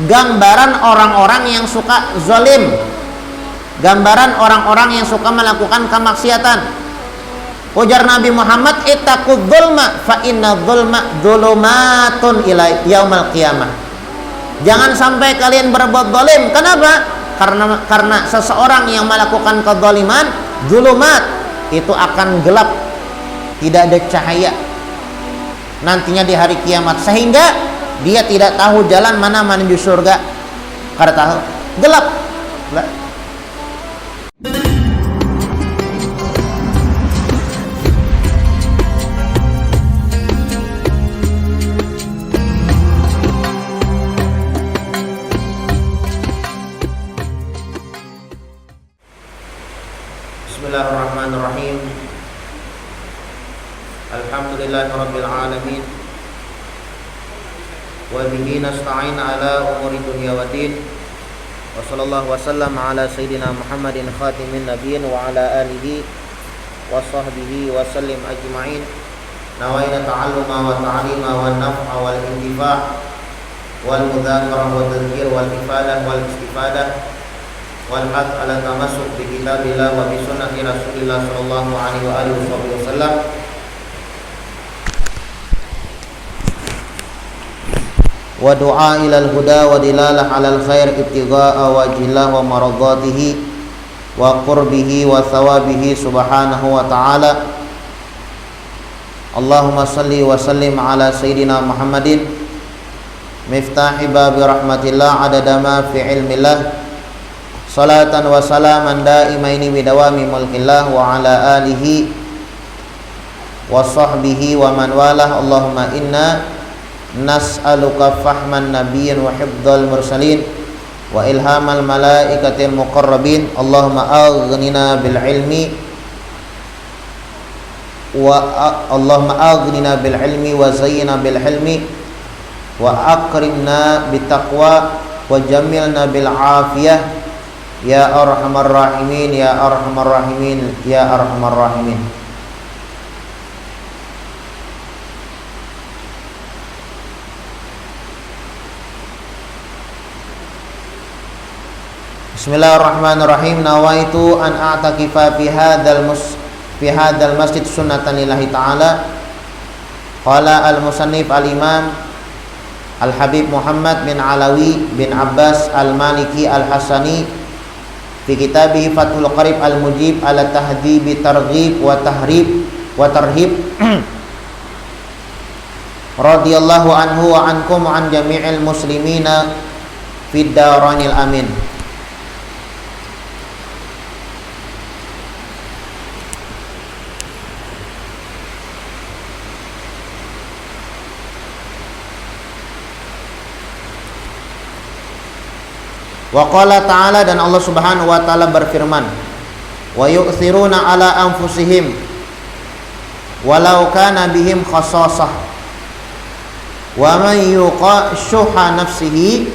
gambaran orang-orang yang suka zalim, gambaran orang-orang yang suka melakukan kemaksiatan. Ujar Nabi Muhammad, ittaqud dzulma fa inna dzulma dzulumatun ila yaumil qiyamah. Jangan sampai kalian berbuat zalim. Kenapa? Karena seseorang yang melakukan kezaliman, dzulumat, itu akan gelap, tidak ada cahaya nantinya di hari kiamat, sehingga dia tidak tahu jalan mana menuju surga karena tahu gelap. Bismillahirrahmanirrahim. Alhamdulillahirabbil alamin. Wa bihi nasta'in ala umuri dunya waddin. Wa sallallahu wasallam ala sayyidina Muhammadin khatimin nabiyyin wa ala alihi wa sahbihi wa sallim ajma'in. Nawaina ta'alluma wa ta'lima wa naf'a wal intifa' wal mudzakarah wa tadhkir wal ifadah wal istifadah wal hadd ala tamassuk bi kitabillah wa bi sunnati Rasulillah sallallahu alaihi wa alihi wasallam. Wa du'a ilal huda wa dilalah alal khair ibtigha'a wajhillah wa maradatihi wa qurbihi wa thawabihi subhanahu wa ta'ala. Allahumma salli wa sallim ala sayyidina Muhammadin miftahi babi rahmatillah adada ma fi ilmillah, salatan wa salaman daimaini bidawami mulkillah wa ala alihi wa sahbihi wa man walah. Allahumma inna nas'aluka fahman nabiyyin wa hifdzal mursalin wa ilhamal malaikatil muqarrabin. Allahumma aghnina bil ilmi wa zayyina bil hilmi wa akrimna bit taqwa wa jammilna bil afiyah ya arhamar rahimin ya arhamar rahimin ya arhamar rahimin. Bismillahirrahmanirrahim. Nawaitu an a'takifa fi hadzal masjid sunnatan lillahi ta'ala. Qala al-musannif al-imam al-habib Muhammad bin Alawi bin Abbas al-Maliki al-Hasani fi kitabih Fathul Qarib al-Mujib ala tahdhibi targhib wa tarhib radhiyallahu anhu wa ankum wa an jami'il muslimina fid daranil amin. Wa qala ta'ala, dan Allah Subhanahu wa ta'ala berfirman, wa yu'thiruna ala anfusihim walau kana bihim khasasah wa man yuqa syuha nafsihi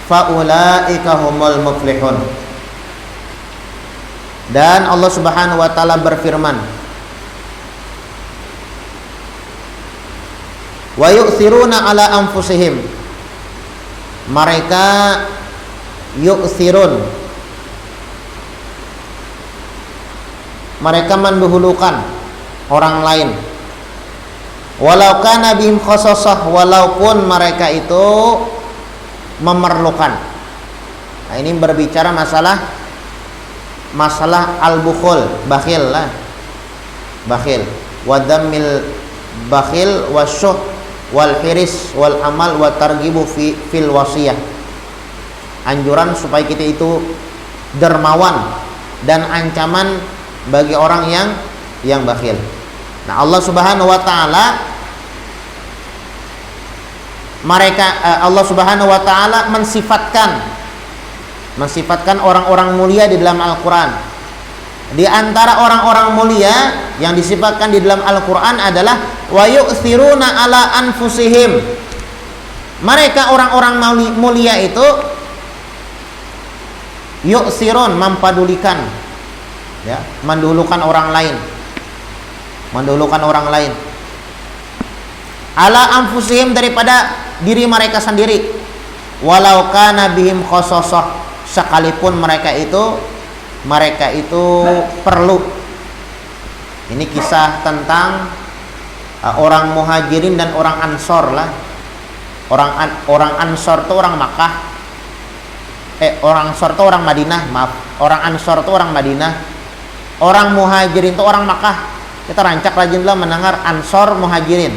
fa ulaika humul muflihun. Dan Allah Subhanahu wa ta'ala berfirman, wa yu'thiruna ala anfusihim, mereka yu'thirun, mereka mendahulukan orang lain, walau kana bihim khasasah, walaupun mereka itu memerlukan. Nah, ini berbicara masalah al-bukhul, bakhil lah, bakhil, wa dhammil bakhil wasyuh wal hiris wal amal wa targhibu fil wasiyah. Anjuran supaya kita itu dermawan dan ancaman bagi orang yang bakhil. Nah, Allah Subhanahu wa taala Allah Subhanahu wa taala mensifatkan orang-orang mulia di dalam Al-Qur'an. Di antara orang-orang mulia yang disifatkan di dalam Al-Qur'an adalah wa yu'thiruna ala anfusihim. Mereka orang-orang mulia itu yu'sirun, mempedulikan, ya, mendahulukan orang lain, ala anfusihim, daripada diri mereka sendiri. walau kana bihim khososoh, sekalipun mereka itu perlu. Ini kisah tentang orang Muhajirin dan orang Ansor lah. Orang Ansor itu orang Makkah. Orang Ansor itu orang Madinah, maaf. Orang Ansor itu orang Madinah. Orang Muhajirin itu orang Makkah. Kita rancak rajin lah mendengar Ansor Muhajirin.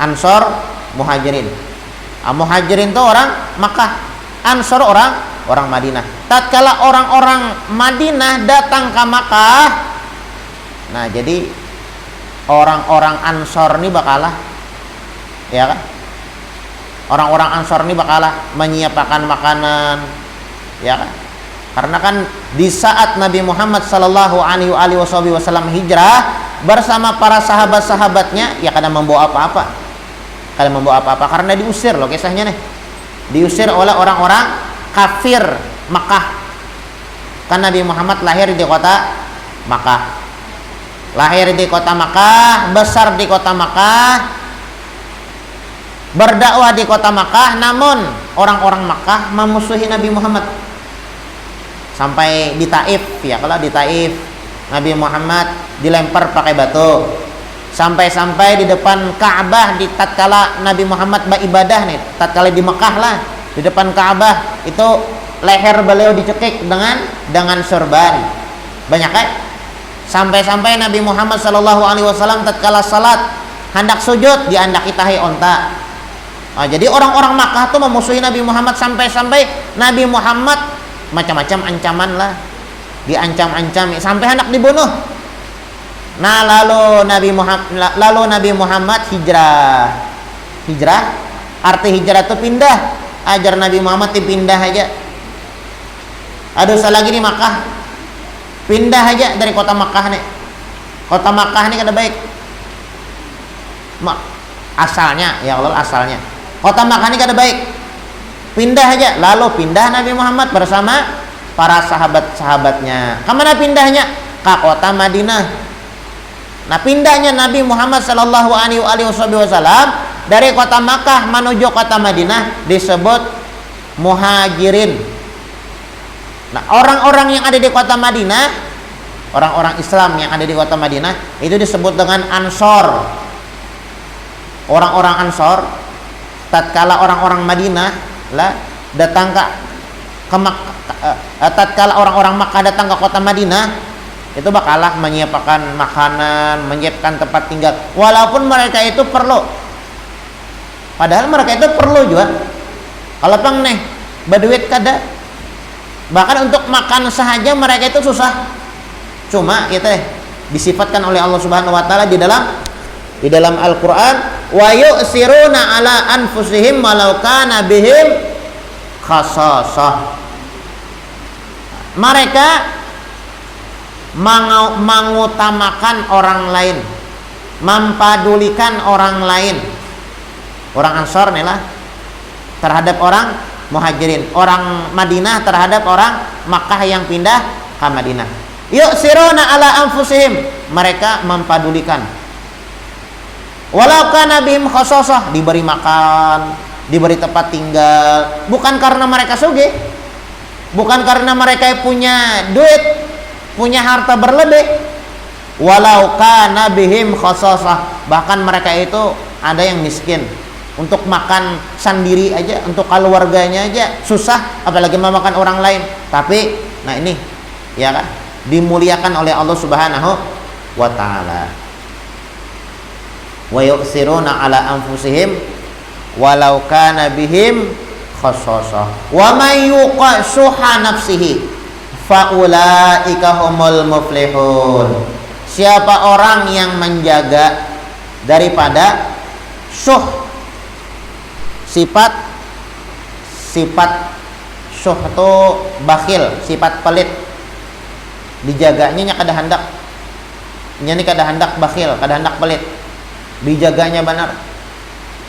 Ansor Muhajirin. Muhajirin itu orang Makkah. Ansor orang Madinah. Tatkala orang-orang Madinah datang ke Makkah, nah jadi orang-orang Ansor ini bakalah, ya kan? Orang-orang Ansor ini bakalah menyiapkan makanan, ya kan? Karena kan di saat Nabi Muhammad sallallahu alaihi wasallam hijrah bersama para sahabat-sahabatnya, ya kadang membawa apa-apa. Kadang membawa apa-apa karena diusir loh kisahnya nih. Diusir oleh orang-orang kafir Makkah. Kan Nabi Muhammad lahir di kota Makkah. Lahir di kota Makkah, besar di kota Makkah, berdakwah di kota Makkah, namun orang-orang Makkah memusuhi Nabi Muhammad. Sampai di Taif, ya kalau di Taif Nabi Muhammad dilempar pakai batu. Sampai-sampai di depan Ka'bah di tatkala Nabi Muhammad beribadah nih, tatkala di Mekah lah, di depan Ka'bah itu leher beliau dicekik dengan sorban. Banyak kan? Sampai-sampai Nabi Muhammad sallallahu alaihi wasallam tatkala salat hendak sujud diandaki tahi onta. Jadi orang-orang Makkah tuh memusuhi Nabi Muhammad sampai-sampai Nabi Muhammad macam-macam ancaman lah, diancam-ancam sampai hendak dibunuh. Nah lalu Nabi Muhammad hijrah. Arti hijrah itu pindah. Ajar Nabi Muhammad dipindah aja. Ada usaha lagi di Makkah, pindah aja dari kota Makkah nih. Kota Makkah nih kada baik. Asalnya, ya Allah asalnya. Kota Makkah ini kada baik. Pindah aja. Lalu pindah Nabi Muhammad bersama para sahabat-sahabatnya. Kemana pindahnya? Ke kota Madinah. Nah pindahnya Nabi Muhammad sallallahu alaihi wasallam dari kota Makkah menuju kota Madinah disebut Muhajirin. Nah orang-orang yang ada di kota Madinah, orang-orang Islam yang ada di kota Madinah itu disebut dengan Ansor. Orang-orang Ansor tatkala orang-orang Madinah lah datang ke tatkala orang-orang Makkah datang ke kota Madinah, itu bakalah menyiapkan makanan, menyiapkan tempat tinggal, walaupun mereka itu perlu. Padahal mereka itu perlu juga. Kalau pang nih berduit kada, bahkan untuk makan sahaja mereka itu susah. Cuma kita disifatkan oleh Allah Subhanahu wa taala di dalam Al-Qur'an, wa yu'siruna ala anfusihim walau kana bihim khasasah. Mereka mengutamakan orang lain, mempadulikan orang lain. Orang Ansor nih lah terhadap orang Muhajirin, orang Madinah terhadap orang Makkah yang pindah ke Madinah. Yu'siruna ala anfusihim, mereka mempadulikan. Walau kana bihim khasasah, diberi makan, diberi tempat tinggal, bukan karena mereka sugih, bukan karena mereka punya duit, punya harta berlebih. Walau kana bihim khasasah, bahkan mereka itu ada yang miskin, untuk makan sendiri aja, untuk keluarganya aja susah, apalagi memakan orang lain. Tapi nah ini ya kan dimuliakan oleh Allah Subhanahu wa taala. Wa yu'siruna ala anfusihim walau kana bihim khasasah. Wa may yuqa shuha nafsihi faulaika humul muflihun. Siapa orang yang menjaga daripada syuh, sifat syuh itu bakhil, sifat pelit, dijaganya kada hendak, nyani kada hendak bakhil, kada hendak pelit, dijaganya benar.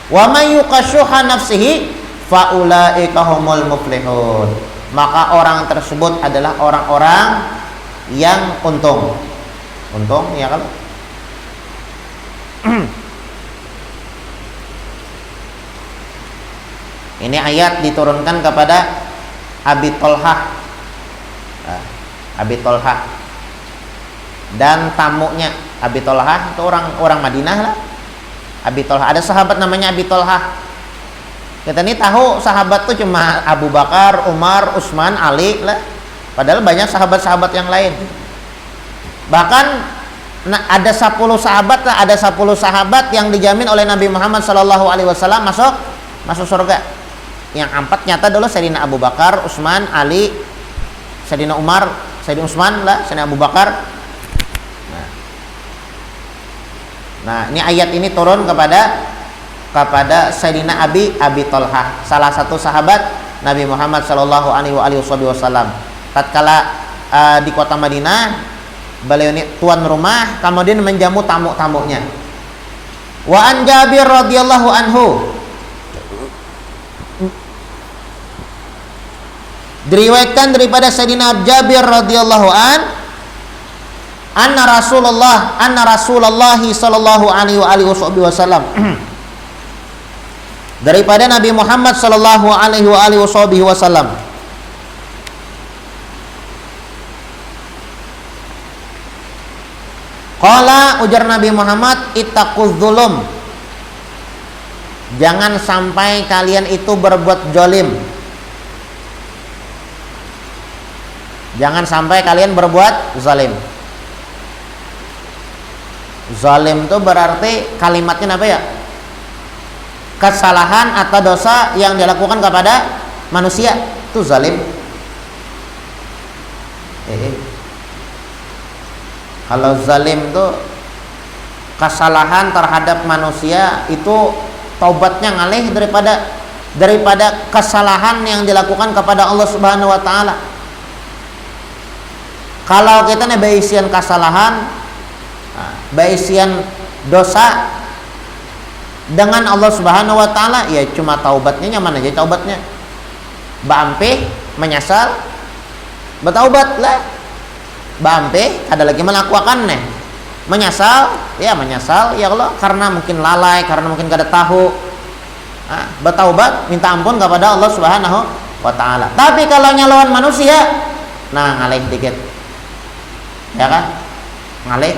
Wa may yuqashuha nafsihi faulaika humul muflihun. Maka orang tersebut adalah orang-orang yang untung ya kan. Ini ayat diturunkan kepada Abi Tolhah, Abi Tolhah dan tamunya. Abi Tolhah itu orang Madinah lah. Abi Tolhah, ada sahabat namanya Abi Tolhah. Kita ini tahu sahabat tuh cuma Abu Bakar, Umar, Utsman, Ali lah. Padahal banyak sahabat-sahabat yang lain. Bahkan ada 10 sahabat lah, ada 10 sahabat yang dijamin oleh Nabi Muhammad SAW masuk surga. Yang 4 nyata dulu Sayyidina Abu Bakar, Utsman, Ali, Sayyidina Umar, Sayyidina Utsman lah, Sayyidina Abu Bakar. Nah, ini ayat ini turun kepada Sayyidina Abi Tolhah, salah satu sahabat Nabi Muhammad SAW. Tatkala di kota Madinah, beliau ini tuan rumah, kemudian menjamu tamu-tamunya. Wa an Jabir radhiyallahu anhu, diriwayatkan daripada Sayyidina Jabir radhiyallahu anna Rasulullah sallallahu alaihi wasallam, daripada Nabi Muhammad sallallahu alaihi wasallam, qala, ujar Nabi Muhammad, ittaquz zulum, jangan sampai kalian itu berbuat zalim. Jangan sampai kalian berbuat zalim. Zalim itu berarti kalimatnya apa ya? Kesalahan atau dosa yang dilakukan kepada manusia, itu zalim. Kalau zalim itu kesalahan terhadap manusia, itu taubatnya ngalih daripada kesalahan yang dilakukan kepada Allah Subhanahu wa taala. Kalau kita nih baisian kesalahan, baisian dosa dengan Allah Subhanahu wa taala, ya cuma taubatnya nyaman aja taubatnya. Bampe menyesal, bertaubat lah. Bampe ada lagi melakukan nih. Menyesal, ya Allah karena mungkin lalai, karena mungkin kada tahu. Bertaubat, minta ampun kepada Allah Subhanahu wa taala. Tapi kalau nyalawan manusia, nah ngalih dikit. Ya kan? Ngalih,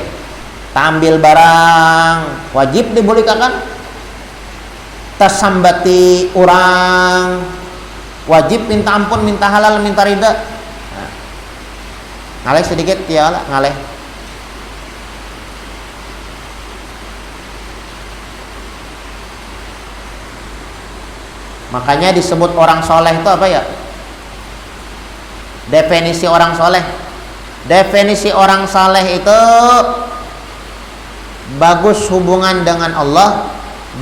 tampil barang wajib dibolehkan, tasambati orang wajib minta ampun, minta halal, minta ridha. Ngalih sedikit ya lah, ngalih. Makanya disebut orang soleh itu apa ya? Definisi orang soleh. Definisi orang saleh itu bagus hubungan dengan Allah,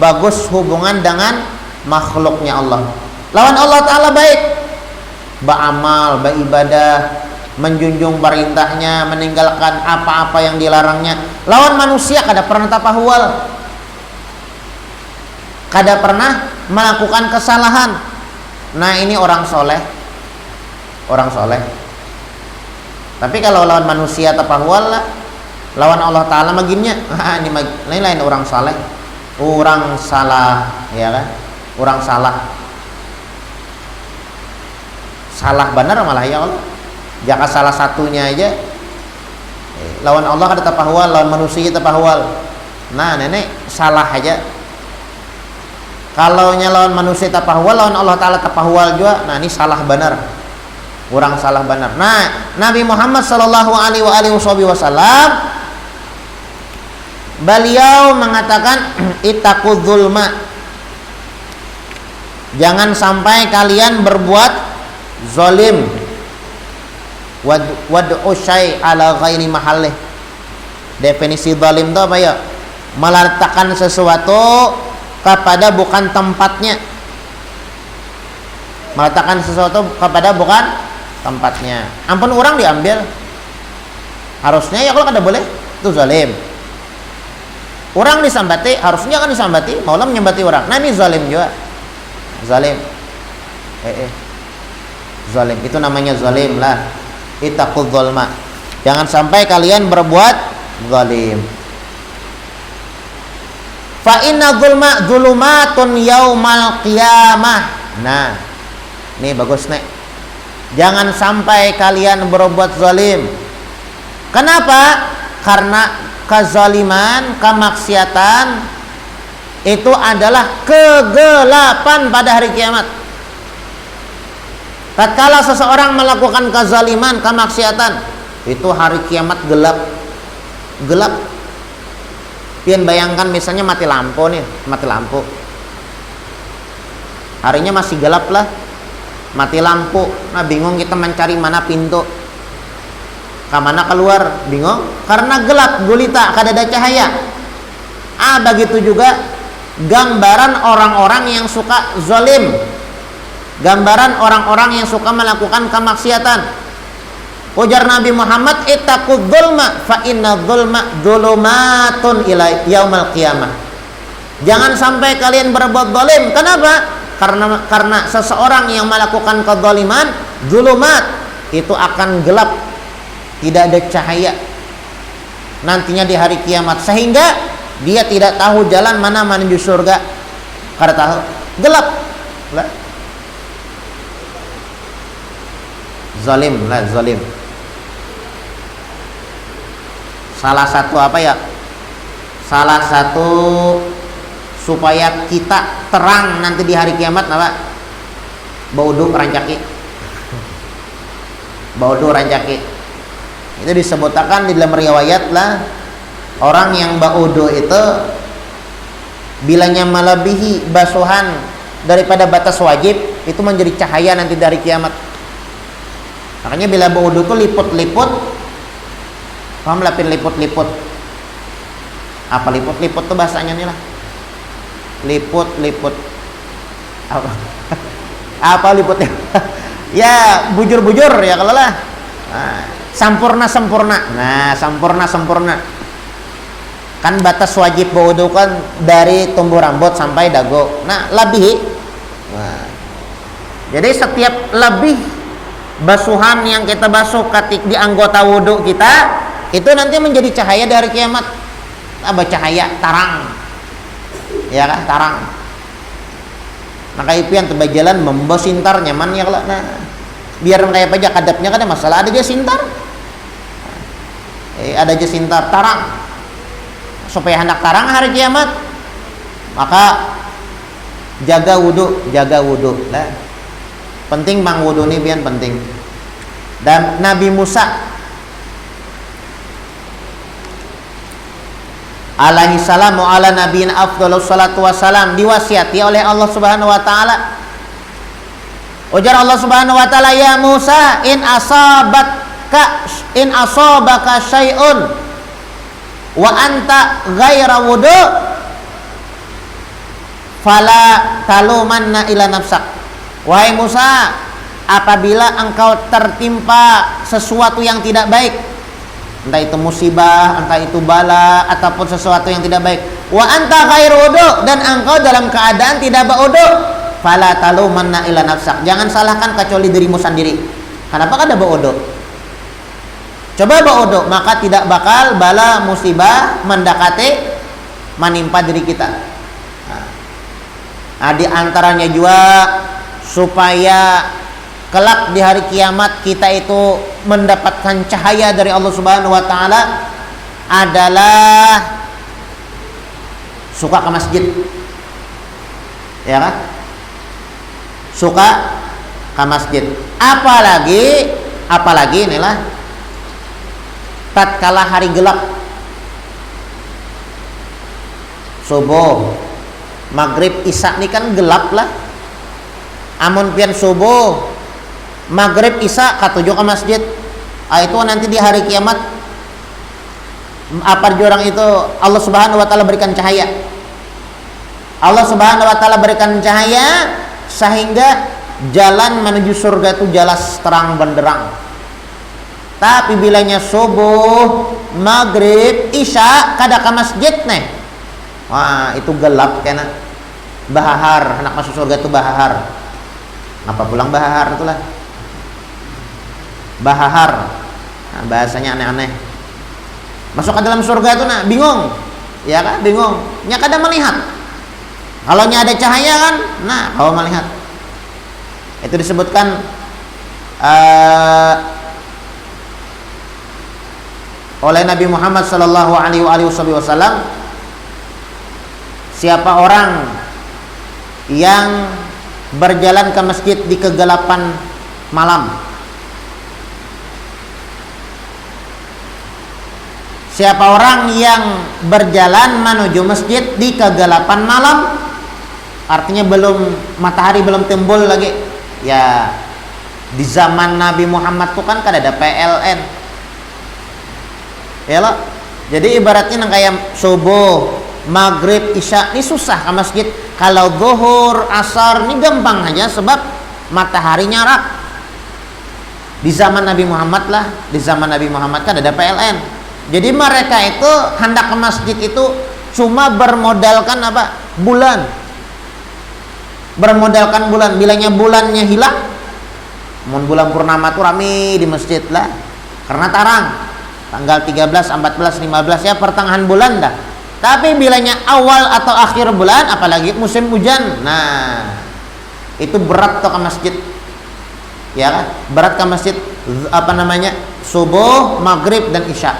bagus hubungan dengan makhluknya Allah. Lawan Allah Ta'ala baik, beramal, beribadah, menjunjung perintahnya, meninggalkan apa-apa yang dilarangnya. Lawan manusia kada pernah tapahwal, kada pernah melakukan kesalahan. Nah ini orang soleh, orang soleh. Tapi kalau lawan manusia tapahwal lah, lawan Allah Ta'ala maginnya, ini lain orang saleh, orang salah, ya kan? Orang salah benar malah ya Allah. Jaka salah satunya aja, lawan Allah ada tapahwal, lawan manusia tapahwal. Nah nenek salah aja. Kalau lawan manusia tapahwal, lawan Allah Ta'ala tapahwal juga. Nah ini salah benar. Orang salah benar. Nah, Nabi Muhammad sallallahu alaihi wasallam beliau mengatakan ittaquz zulma. Jangan sampai kalian berbuat zalim. Wad'u syai' ala ghairi mahallih. Definisi zalim itu apa ya? Meletakkan sesuatu kepada bukan tempatnya. Meletakkan sesuatu kepada bukan tempatnya. Ampun orang diambil, harusnya ya kalau kada boleh, itu zalim. Orang disambati, harusnya kan disambati, maulah menyambati orang. Nah ini zalim juga, zalim. Zalim itu namanya zalim lah. Ittaquz zulma. Jangan sampai kalian berbuat zalim. Fa inna zulma zulumatun yaumal qiyamah. Nah, nih bagus nih. Jangan sampai kalian berbuat zalim. Kenapa? Karena kezaliman, kemaksiatan itu adalah kegelapan pada hari kiamat. Tatkala seseorang melakukan kezaliman, kemaksiatan, itu hari kiamat gelap. Gelap. Pian bayangkan misalnya mati lampu nih, mati lampu. Harinya masih gelap lah. Mati lampu. Nah, bingung kita mencari mana pintu. Kemana keluar? Bingung. Karena gelap, gulita, kada ada cahaya. Begitu juga gambaran orang-orang yang suka zalim. Gambaran orang-orang yang suka melakukan kemaksiatan. Ujar Nabi Muhammad, ittaqud dzulma fa inna dzulma dzulumatun ila yaumil qiyamah. Jangan sampai kalian berbuat zalim. Kenapa? Karena seseorang yang melakukan kezaliman, dzulumat, itu akan gelap, tidak ada cahaya nantinya di hari kiamat, sehingga dia tidak tahu jalan mana menuju surga. Karena tahu gelap. Zalim lah, zalim. Salah satu apa ya? Salah satu supaya kita terang nanti di hari kiamat apa? Baudu rancaki. Baudu rancaki. Itu disebutkan di dalam riwayat lah, orang yang baudu itu bilanya melebihi basuhan daripada batas wajib, itu menjadi cahaya nanti dari kiamat. Makanya bila baudu itu liput-liput, paham lapin liput-liput? Apa liput-liput tuh bahasanya nih lah? Liput-liput apa? Apa liputnya? Ya bujur-bujur ya kalau lah. Sempurna. Nah, sempurna. Kan batas wajib berwudu kan dari tumbuh rambut sampai dagu. Nah, lebih. Nah, jadi setiap lebih basuhan yang kita basuh ketik di anggota wudu kita, itu nanti menjadi cahaya dari kiamat. Apa cahaya? Tarang. Ya kan, tarang. Maka ipian tebak jalan membawa sintar nyaman ya kalau. Nah, biar kayak aja kadapnya kan ada masalah, ada aja sintar. Ada aja sintar tarang. Supaya hendak tarang hari kiamat, maka jaga wudu. Nah, penting bang wudu ini biar penting. Dan Nabi Musa alaihi salam wa ala nabiyina afdhalus salatu wassalam diwasiati oleh Allah Subhanahu wa taala. Ujar Allah Subhanahu wa taala, ya Musa, in asabaka syai'un wa anta ghaira wudu fala talumanna ila nafsak. Wahai Musa, apabila engkau tertimpa sesuatu yang tidak baik, entah itu musibah, entah itu bala, ataupun sesuatu yang tidak baik, wa anta ghairu wudu, dan engkau dalam keadaan tidak berwudu, fala talumanna ila nafsak. Jangan salahkan kecuali dirimu sendiri. Kenapa kada berwudu? Coba berwudu, maka tidak bakal bala musibah mendekati menimpa diri kita. Nah, di antaranya juga supaya kelak di hari kiamat kita itu mendapatkan cahaya dari Allah Subhanahu wa taala adalah suka ke masjid. Ya kan? Suka ke masjid. Apalagi inilah tatkala hari gelap. Subuh, maghrib, isya ini kan gelap lah. Amun pian subuh, maghrib, isya katuju ke masjid. Itu nanti di hari kiamat apa jurang itu Allah Subhanahu wa taala berikan cahaya. Allah Subhanahu wa taala berikan cahaya sehingga jalan menuju surga itu jelas terang benderang. Tapi bilanya subuh, maghrib, isya kada ke masjid nih, wah itu gelap kena. Bahar, anak masuk surga itu bahar. Apa pulang bahar itulah. Bahar. Nah, bahasanya aneh-aneh. Masuk ke dalam surga itu nah bingung. Ya kan? Bingung. Nya kada melihat. Kalau nya ada cahaya kan, nah kau melihat. Itu disebutkan oleh Nabi Muhammad sallallahu alaihi wasallam, siapa orang yang berjalan ke masjid di kegelapan malam, siapa orang yang berjalan menuju masjid di kegelapan malam, artinya belum matahari belum timbul lagi. Ya, di zaman Nabi Muhammad tuh kan ada PLN. Ya lah. Jadi ibaratnya kayak subuh, maghrib, isya ini susah ke masjid. Kalau zuhur, asar ini gampang aja sebab matahari nyarak. Di zaman Nabi Muhammad lah, di zaman Nabi Muhammad kan ada PLN. Jadi mereka itu hendak ke masjid itu cuma bermodalkan apa? Bulan. Bermodalkan bulan. Bilangnya bulannya hilang, mun bulan purnama tuh rame di masjid lah. Karena tarang. Tanggal 13, 14, 15 ya pertengahan bulan dah. Tapi bilanya awal atau akhir bulan, apalagi musim hujan, nah itu berat tuh ke masjid, ya kan? Berat ke masjid apa namanya subuh, maghrib dan isya.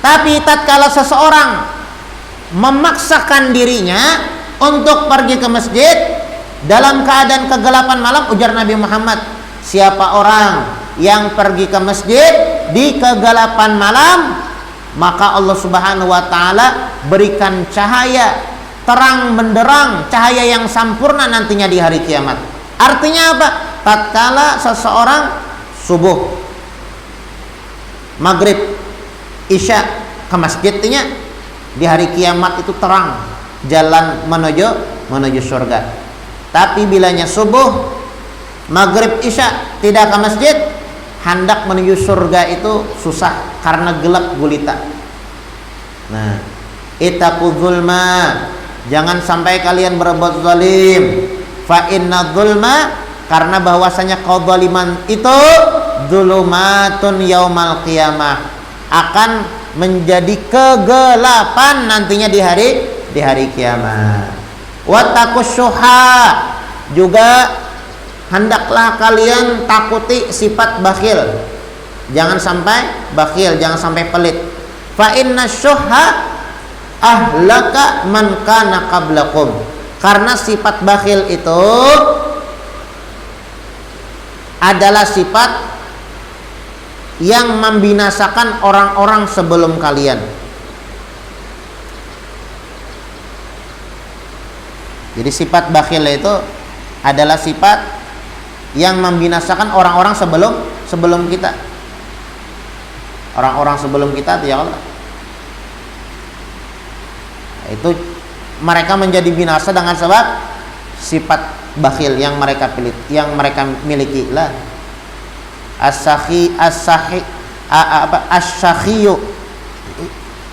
Tapi tatkala seseorang memaksakan dirinya untuk pergi ke masjid dalam keadaan kegelapan malam, ujar Nabi Muhammad, siapa orang yang pergi ke masjid di kegelapan malam, maka Allah Subhanahu wa taala berikan cahaya terang benderang, cahaya yang sempurna nantinya di hari kiamat. Artinya apa? Tatkala seseorang subuh, maghrib, isya ke masjidnya, di hari kiamat itu terang jalan menuju surga. Tapi bilanya subuh, maghrib, isya tidak ke masjid, hendak menuju surga itu susah karena gelap gulita. Nah, ittaqu zulma, jangan sampai kalian berbuat zalim. Fa inna zulma, karena bahwasanya kezaliman itu zulumatun yaumal qiyamah, akan menjadi kegelapan nantinya di hari kiamat. Wattaqus syuha, juga hendaklah kalian takuti sifat bakhil. Jangan sampai bakhil, jangan sampai pelit. Fa inna syuha ahlaka man kana qablakum, karena sifat bakhil itu adalah sifat yang membinasakan orang-orang sebelum kalian. Jadi sifat bakhil itu adalah sifat yang membinasakan orang-orang sebelum kita. Orang-orang sebelum kita ya Allah, itu mereka menjadi binasa dengan sebab sifat bakhil yang mereka miliki lah.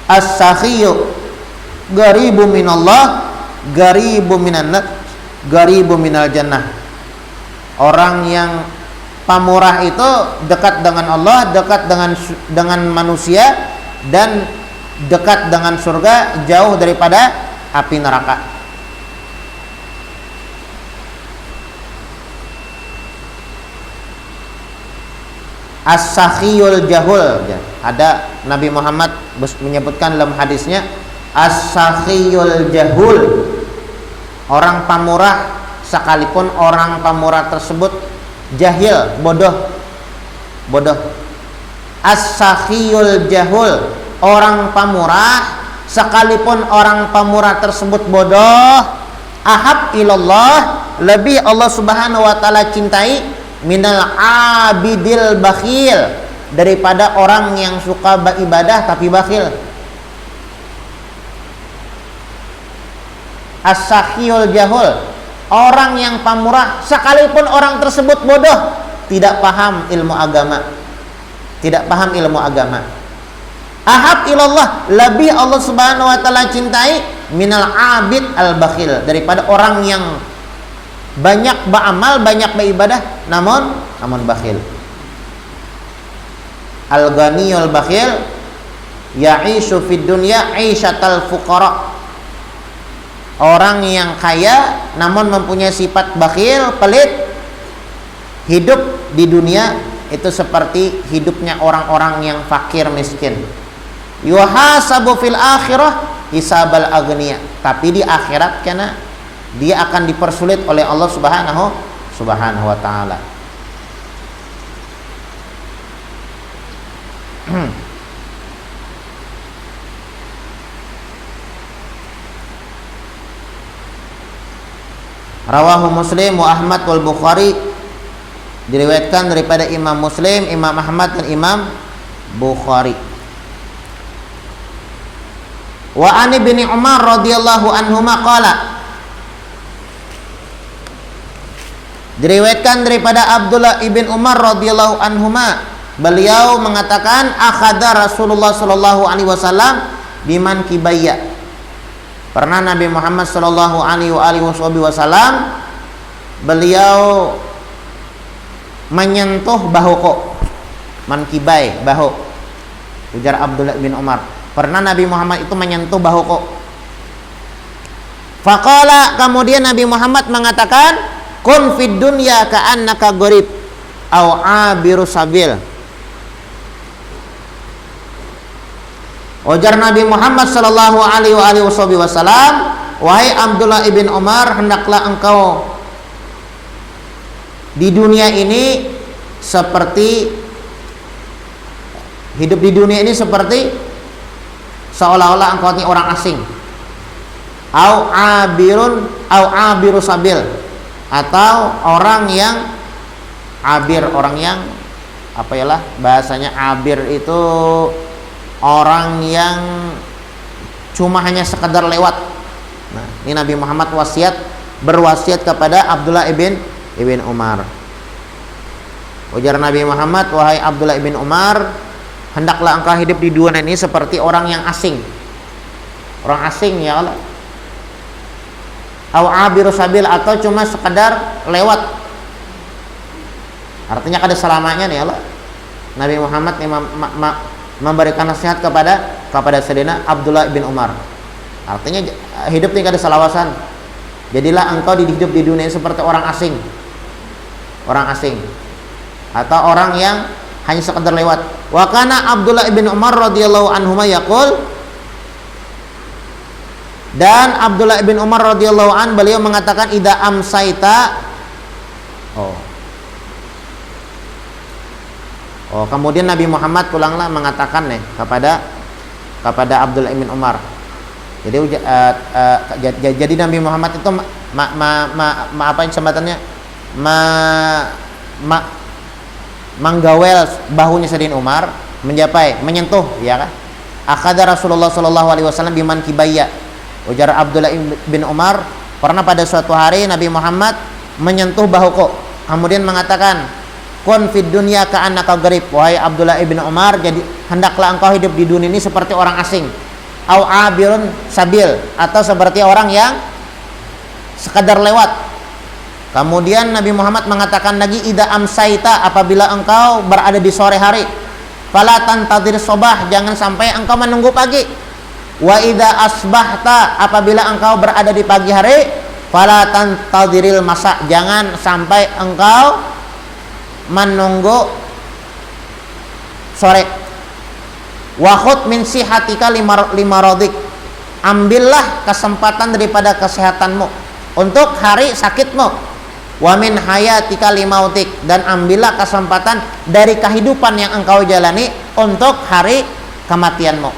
As-sakhiyu garibu minallah, garibu minal jannah. Orang yang pamurah itu dekat dengan Allah, dekat dengan manusia, dan dekat dengan surga, jauh daripada api neraka. As-sakhiyul jahul, ada Nabi Muhammad menyebutkan dalam hadisnya, as-sakhiyul jahul, orang pamurah sekalipun orang pamurah tersebut jahil, bodoh. As-sakhiyul jahul, orang pamurah sekalipun orang pamurah tersebut bodoh, ahab ilallah, lebih Allah Subhanahu wa taala cintai minal abidil bakhil, daripada orang yang suka beribadah tapi bakhil. As-sakhiyul jahul, orang yang pamurah sekalipun orang tersebut bodoh, tidak paham ilmu agama. Ahab ilallah, lebih Allah Subhanahu wa taala cintai minal abid al bakhil, daripada orang yang banyak beramal, banyak beribadah namun bakhil. Al-ghaniyul bakhil ya'ishu fid dunya 'ishatal fuqara, orang yang kaya namun mempunyai sifat bakhil, pelit, hidup di dunia itu seperti hidupnya orang-orang yang fakir miskin. Yuhasabu fil akhirah hisabal agniya. Tapi di akhirat karena dia akan dipersulit oleh Allah Subhanahu wa taala. Rawahu Muslim wa Ahmad wal Bukhari, diriwayatkan daripada Imam Muslim, Imam Ahmad dan Imam Bukhari. Wa an ibni Umar radhiyallahu anhuma qala, diriwayatkan daripada Abdullah ibn Umar radhiyallahu anhuma, beliau mengatakan akhadha Rasulullah sallallahu alaihi wasallam biman kibayya. Pernah Nabi Muhammad sallallahu alaihi wasallam beliau menyentuh bahuku, mankibai, bahu. Ujar Abdullah bin Umar, pernah Nabi Muhammad itu menyentuh bahuku. Faqala, kemudian Nabi Muhammad mengatakan, kun fid dunya ka'annaka gharib au abiru sabil. Ujar Nabi Muhammad sallallahu alaihi wasallam, wahai Abdullah ibn Umar, hendaklah engkau di dunia ini seperti hidup di dunia ini seperti seolah-olah engkau ini orang asing. Au abiru sabil, atau orang yang abir, orang yang apa ya lah bahasanya, abir itu orang yang cuma hanya sekedar lewat. Nah, ini Nabi Muhammad berwasiat kepada Abdullah ibn Umar. Ujar Nabi Muhammad, wahai Abdullah ibn Umar, hendaklah engkau hidup di dunia ini seperti orang yang asing. Orang asing ya Allah. Au abiru sabil, atau cuma sekedar lewat. Artinya kada selamanya nih Allah. Nabi Muhammad memberikan nasihat kepada Sayyidina Abdullah bin Umar. Artinya hidup ini kada selawasan. Jadilah engkau hidup di dunia seperti orang asing. Orang asing atau orang yang hanya sekedar lewat. Wa kana Abdullah bin Umar radhiyallahu anhuma yaqul, dan Abdullah bin Umar radhiyallahu an beliau mengatakan, idza amsaita. Kemudian Nabi Muhammad pulanglah mengatakan kepada Abdullah bin Umar. Jadi Nabi Muhammad itu apa yang sebutannya, menggawel bahunya Sayyidina Umar, menyentuh, ya kan? Akhadha Rasulullah sallallahu alaihi wasallam biman kibayya. Ujar Abdullah bin Umar, pernah pada suatu hari Nabi Muhammad menyentuh bahuku, kemudian mengatakan, kun fid dunya ka'annaka gharib. Wahai Abdullah ibn Umar, jadi hendaklah engkau hidup di dunia ini seperti orang asing. Au abirun sabil, atau seperti orang yang sekadar lewat. Kemudian Nabi Muhammad mengatakan lagi, idza amsaita, apabila engkau berada di sore hari, fala tantadir sobah, jangan sampai engkau menunggu pagi. Wa idza asbahta, apabila engkau berada di pagi hari, fala tantadiril masa, jangan sampai engkau menunggu sore. Wa khudh min sihatika limarodik, ambillah kesempatan daripada kesehatanmu untuk hari sakitmu. Wa min hayatika limautik, dan ambillah kesempatan dari kehidupan yang engkau jalani untuk hari kematianmu.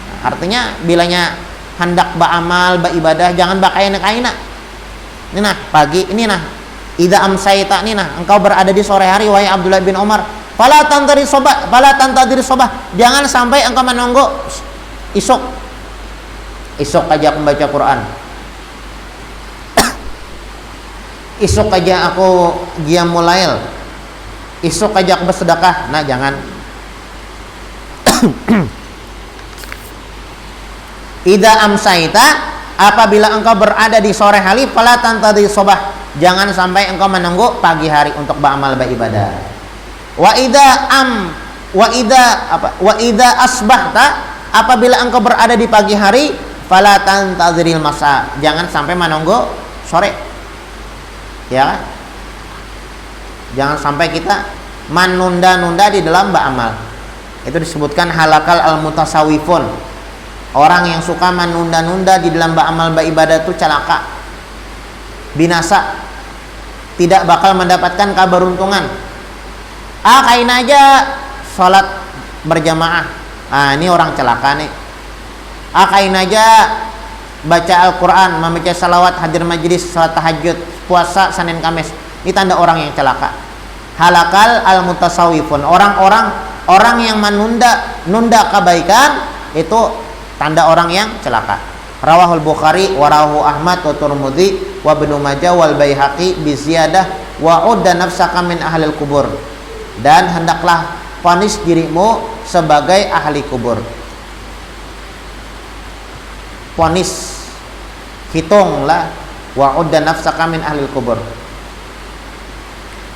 Nah, artinya bilanya hendak beramal, beribadah, jangan bakaina-kaina. Ini nah pagi ini nah, idza amsaita, ini nah engkau berada di sore hari, wahai Abdullah bin Umar, fala tantadir sobah, jangan sampai engkau menunggu isuk aja aku membaca Quran, isuk aja aku qiyamul lail, isuk aja aku bersedekah. Nah, jangan. Idza amsaita, apabila engkau berada di sore hari, fala tantadir sobah, jangan sampai engkau menunggu pagi hari untuk beramal beribadah. Wa idza asbahta, apabila engkau berada di pagi hari, fala tantaziril masa, jangan sampai menunggu sore. Ya. Jangan sampai kita menunda-nunda di dalam beramal. Itu disebutkan halakal al-mutasawifun. Orang yang suka menunda-nunda di dalam beramal beribadah itu celaka, binasa, tidak bakal mendapatkan keberuntungan. Kain aja sholat berjamaah, ini orang celaka nih. Kain aja baca Al-Quran, membaca salawat, hadir majlis, sholat tahajud, puasa Senin Kamis, ini tanda orang yang celaka. Halakal al-mutasawifun, orang yang menunda kebaikan, itu tanda orang yang celaka. Rawahul Bukhari wa rawahu Ahmad wa Tirmidzi wa Ibnu Majah wal Baihaqi bi ziyadah wa udda nafsaka min ahlil kubur. Dan hendaklah vonis dirimu sebagai ahli kubur. Vonis, hitunglah, wa udda nafsaka min ahlil kubur.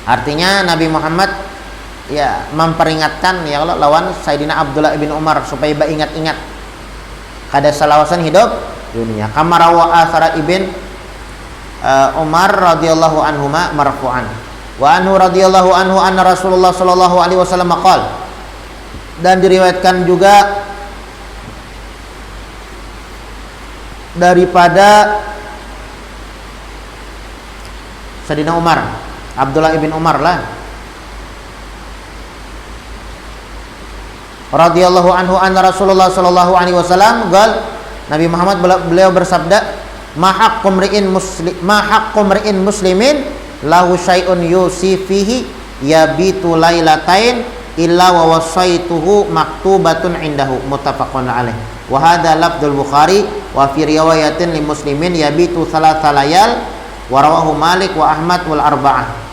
Artinya Nabi Muhammad ya memperingatkan ya Allah lawan Sayyidina Abdullah bin Umar supaya ingat-ingat kada salawasan hidup dunia. Kama rawa athara ibn Umar radhiyallahu anhuma marfu'an. Wa anhu radhiyallahu anhu anna Rasulullah sallallahu alaihi wasallam qala. Dan diriwayatkan juga daripada Sayyidina Umar, Abdullah ibn Umar lah radhiyallahu anhu anna Rasulullah sallallahu alaihi wasallam qala, Nabi Muhammad beliau bersabda, ma haqqum ri'in muslimin lahu syai'un yusi fihi yabitu lailatain illa wa wasaituhu maktubatun indahu, muttafaqun alaih. Wa hadha lafdzul Bukhari wa fi riwayatin li muslimin yabitu thalatha layal wa rawahu Malik wa Ahmad wal arba'ah.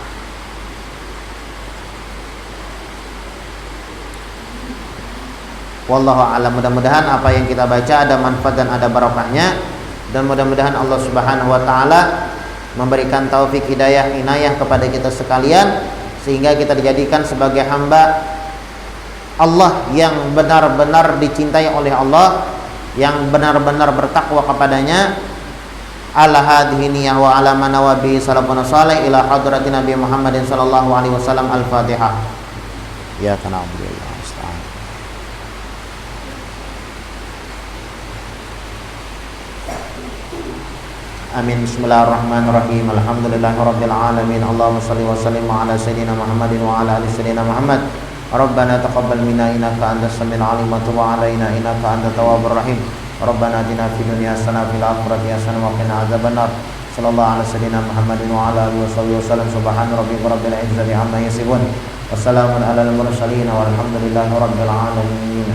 Wallahu a'lam. Mudah-mudahan apa yang kita baca ada manfaat dan ada barokahnya, dan mudah-mudahan Allah Subhanahu wa taala memberikan taufik hidayah inayah kepada kita sekalian sehingga kita dijadikan sebagai hamba Allah yang benar-benar dicintai oleh Allah, yang benar-benar bertakwa kepadanya. Ala hadhihi niyah wa ala manawabi salafun salih ila hadrati Nabi Muhammadin sallallahu alaihi wasallam. Al-Fatihah. Ya tanawwur. Amin. Bismillahirrahmanirrahim. Alhamdulillahirabbil alamin. Allahumma shalli wa sallim ala sayyidina Muhammadin wa ala ali sayyidina Muhammad. Rabbana taqabbal minna innaka antas samiul alim wa tub 'alaina innaka antat tawwabur rahim. Rabbana atina fid dunya hasanah wa fil akhirati hasanah wa qina adzabannar. Sallallahu ala sayyidina Muhammadin wa ala alihi wasallam. Subhana rabbika rabbil izzati amma yasifun. Wassalamun alal mursalin walhamdulillahi rabbil alamin.